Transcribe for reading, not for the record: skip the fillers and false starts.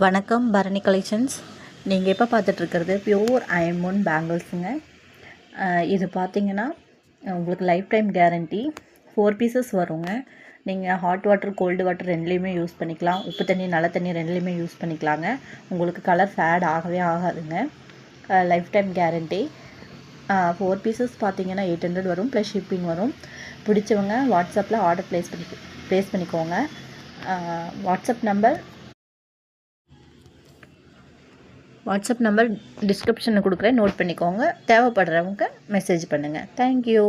வணக்கம் பரணி கலெக்ஷன்ஸ். நீங்கள் எப்போ பார்த்துட்ருக்கிறது பியூர் ஐமோன் பேங்கிள்ஸுங்க. இது பார்த்தீங்கன்னா உங்களுக்கு லைஃப் டைம் கேரண்டி. 4 பீசஸ் வருங்க. நீங்கள் ஹாட் வாட்டர் கோல்டு வாட்டர் ரெண்டுலேயுமே யூஸ் பண்ணிக்கலாம். உப்பு தண்ணி நல்ல தண்ணி ரெண்டுலேயுமே யூஸ் பண்ணிக்கலாங்க. உங்களுக்கு கலர் ஃபேட் ஆகவே ஆகாதுங்க. Life time guarantee. 4 பீசஸ் பார்த்தீங்கன்னா 800 வரும், ப்ளஸ் ஷிப்பிங் வரும். பிடிச்சவங்க வாட்ஸ்அப்பில் ஆர்டர் ப்ளேஸ் பண்ணிக்கோங்க. வாட்ஸ்அப் நம்பர் டிஸ்கிரிப்ஷனில் கொடுக்குறேன், நோட் பண்ணிக்கோங்க. தேவைப்படுறவங்க மெசேஜ் பண்ணுங்கள். தேங்க்யூ.